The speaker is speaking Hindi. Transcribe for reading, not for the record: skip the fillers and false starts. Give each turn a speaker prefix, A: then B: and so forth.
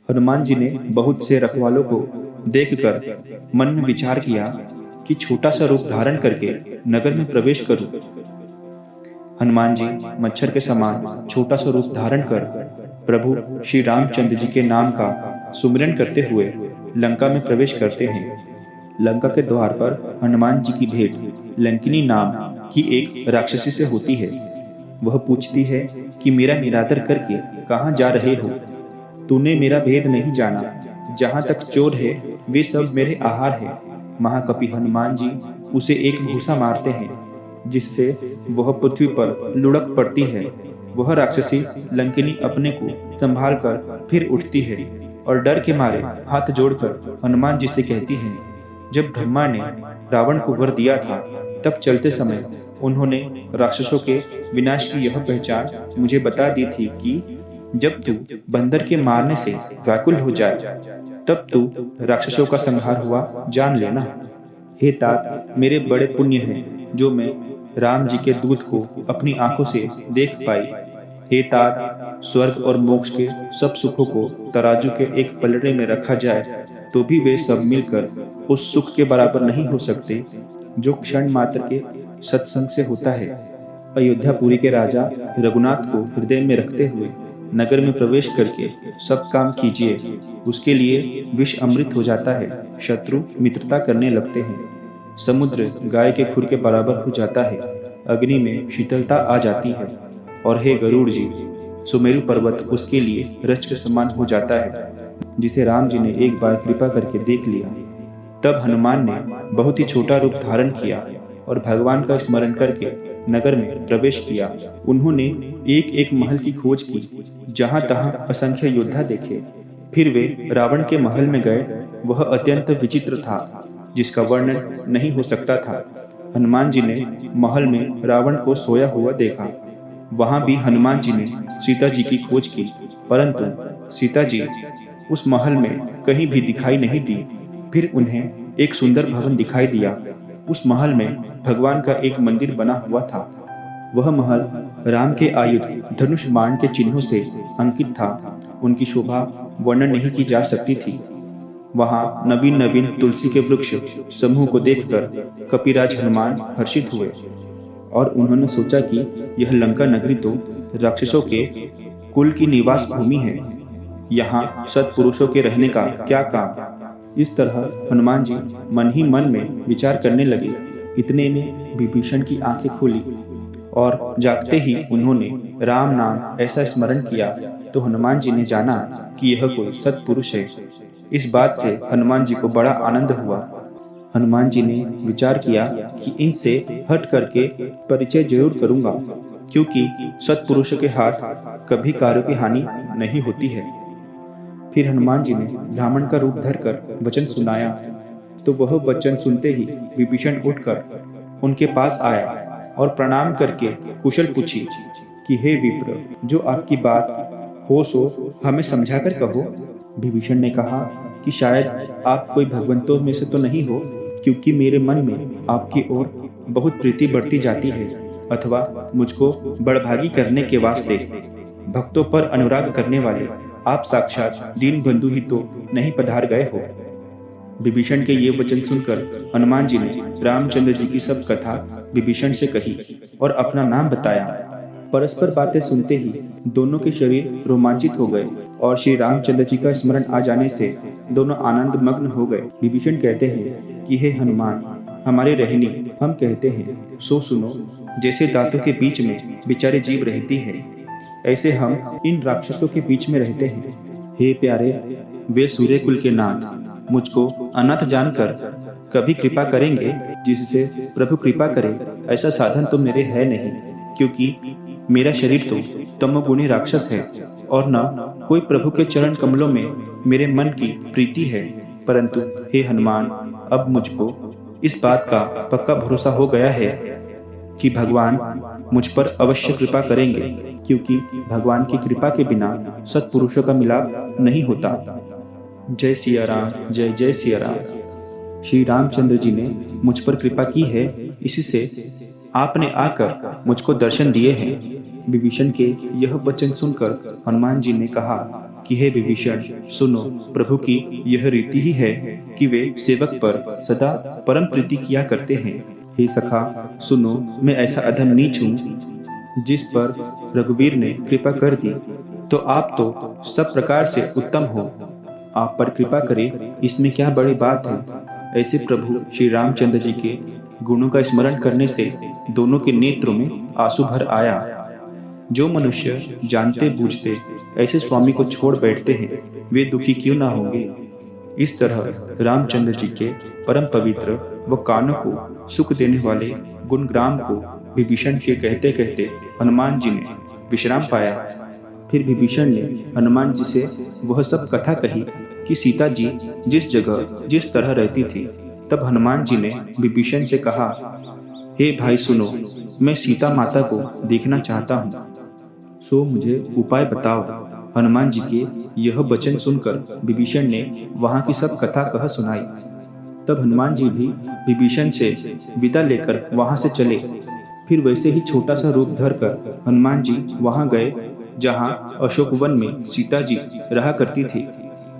A: हनुमान जी ने बहुत से रखवालों को देखकर मन में विचार किया कि छोटा सा रूप धारण करके नगर में प्रवेश करूं। हनुमान जी मच्छर के समान छोटा सा रूप धारण कर प्रभु श्री रामचंद्र जी के नाम का सुमिरन करते हुए लंका में प्रवेश करते हैं। लंका के द्वार पर हनुमान जी की भेंट लंकिनी नाम की एक राक्षसी से होती है। वह पूछती है कि मेरा निरादर करके कहाँ जा रहे हो? तूने मेरा भेद नहीं जाना। जहाँ तक चोर है वे सब मेरे आहार है। महाकपि हनुमान जी उसे एक घूसा मारते हैं जिससे वह पृथ्वी पर लुढ़क पड़ती है। वह राक्षसी लंकिनी अपने को संभाल कर फिर उठती है और डर के मारे हाथ जोड़कर हनुमान जी से कहती है, जब ब्रह्मा ने रावण को वर दिया था तब चलते समय उन्होंने राक्षसों के विनाश की यह पहचान मुझे बता दी थी कि जब तू बंदर के मारने से व्याकुल हो जाए तब तू राक्षसों का संहार हुआ जान लेना। हे तात, मेरे बड़े पुण्य हैं जो मैं राम जी के दूत को अपनी आंखों से देख पाई। हे तात, स्वर्ग और मोक्ष के सब सुखों को तराजू के एक पलड़े में रखा जाए तो भी वे सब मिलकर उस सुख के बराबर नहीं हो सकते जो क्षण मात्र के सत्संग से होता है। अयोध्यापुरी के राजा रघुनाथ को हृदय में रखते हुए नगर में प्रवेश करके सब काम कीजिए। उसके लिए विष अमृत हो जाता है, शत्रु मित्रता करने लगते हैं, समुद्र गाय के खुर के बराबर हो जाता है, अग्नि में शीतलता आ जाती है, और हे गरुड़ जी, सुमेरु पर्वत उसके लिए रच के समान हो जाता है, जिसे राम जी ने एक बार कृपा करके देख लिया। तब हनुमान ने बहुत ही छोटा रूप धारण किया और भगवान का स्मरण करके नगर में प्रवेश किया। उन्होंने एक एक महल की खोज की, जहां तहां असंख्य योद्धा देखे। फिर वे रावण के महल में गए। वह अत्यंत विचित्र था, जिसका वर्णन नहीं हो सकता था। हनुमान जी ने महल में रावण को सोया हुआ देखा। वहां भी हनुमान जी ने सीता जी की खोज की, परंतु सीता जी उस महल में कहीं भी दिखाई नहीं दी। फिर उन्हें एक सुंदर भवन दिखाई दिया। उस महल में भगवान का एक मंदिर बना हुआ था। वह महल राम के आयुध धनुष बाण के चिन्हों से अंकित था। उनकी शोभा वर्णन नहीं की जा सकती थी। वहां नवीन नवीन तुलसी के वृक्ष समूह को देखकर कपिराज हनुमान हर्षित हुए और उन्होंने सोचा कि यह लंका नगरी तो राक्षसों के कुल की निवास भूमि है, यहाँ सत्पुरुषों के रहने का क्या काम। इस तरह हनुमान जी मन ही मन में विचार करने लगे। इतने में विभीषण की आंखें खुली और जागते ही उन्होंने राम नाम ऐसा स्मरण किया तो हनुमान जी ने जाना कि यह कोई सत्पुरुष है। इस बात से हनुमान जी को बड़ा आनंद हुआ। हनुमान जी ने विचार किया कि इनसे हट करके परिचय जरूर करूंगा, क्योंकि सत्पुरुषों के हाथ कभी कार्यों की हानि नहीं होती है। फिर हनुमान जी ने ब्राह्मण का रूप धरकर वचन सुनाया तो वह वचन सुनते ही विभीषण उठकर उनके पास आया और प्रणाम करके कुशल पूछी कि हे विप्र, जो आपकी बात हो सो हमें समझाकर कहो। विभीषण ने कहा कि शायद आप कोई भगवंतों में से तो नहीं हो, क्योंकि मेरे मन में आपकी ओर बहुत प्रीति बढ़ती जाती है, अथवा मुझको बड़भागी करने के वास्ते भक्तों पर अनुराग करने वाले आप साक्षात दीन बंधु ही तो नहीं पधार गए हो। विभीषण के ये वचन सुनकर हनुमान जी ने रामचंद्र जी की सब कथा विभीषण से कही और अपना नाम बताया। परस्पर बातें सुनते ही दोनों के शरीर रोमांचित हो गए और श्री रामचंद्र जी का स्मरण आ जाने से दोनों आनंद मग्न हो गए। विभीषण कहते हैं कि हे हनुमान, हमारे रहनी हम कहते हैं सो सुनो। जैसे दांतों के बीच में बेचारे जीव रहती है, ऐसे हम इन राक्षसों के बीच में रहते हैं। हे प्यारे, वे सूर्य कुल के नाथ मुझको अनाथ जानकर कभी कृपा करेंगे? जिससे प्रभु कृपा करे ऐसा साधन तो मेरे है नहीं, क्योंकि मेरा शरीर तो तमोगुणी राक्षस है और न कोई प्रभु के चरण कमलों में मेरे मन की प्रीति है। परंतु हे हनुमान, अब मुझको इस बात का पक्का भरोसा हो गया है कि भगवान मुझ पर अवश्य कृपा करेंगे, क्योंकि भगवान की कृपा के बिना सत्पुरुषों का मिलाप नहीं होता। जय सिया राम, जय जय सिया राम। श्री रामचंद्र जी ने मुझ पर कृपा की है, इसी से आपने आकर मुझको दर्शन दिए हैं। विभीषण के यह वचन सुनकर हनुमान जी ने कहा कि हे विभीषण, सुनो, प्रभु की यह रीति ही है कि वे सेवक पर सदा परम प्रीति किया करते हैं। हे सखा, सुनो, मैं ऐसा अधम नीच हूँ जिस पर रघुवीर ने कृपा कर दी, तो आप तो सब प्रकार से उत्तम हो। आप पर कृपा करे, इसमें क्या बड़ी बात है। ऐसे प्रभु श्री रामचंद्र जी के गुणों का स्मरण करने से दोनों के नेत्रों में आंसू भर आया। जो मनुष्य जानते बूझते ऐसे स्वामी को छोड़ बैठते हैं, वे दुखी क्यों ना होंगे। इस तरह रामचंद्र जी के परम पवित्र व कानों को सुख देने वाले गुणग्राम को विभीषण के कहते कहते हनुमान जी ने विश्राम पाया। फिर विभीषण ने हनुमान जी से वह सब कथा कही कि सीता जी जिस जगह जिस तरह रहती थी। तब हनुमान जी ने विभीषण से कहा, हे भाई सुनो, मैं सीता माता को देखना चाहता हूँ, सो मुझे उपाय बताओ। हनुमान जी के यह वचन सुनकर विभीषण ने वहां की सब कथा कह सुनाई। तब हनुमान जी भी विभीषण से विदा लेकर वहां से चले। फिर वैसे ही छोटा सा रूप धरकर हनुमान जी वहां गए जहां अशोक वन में सीता जी रहा करती थी।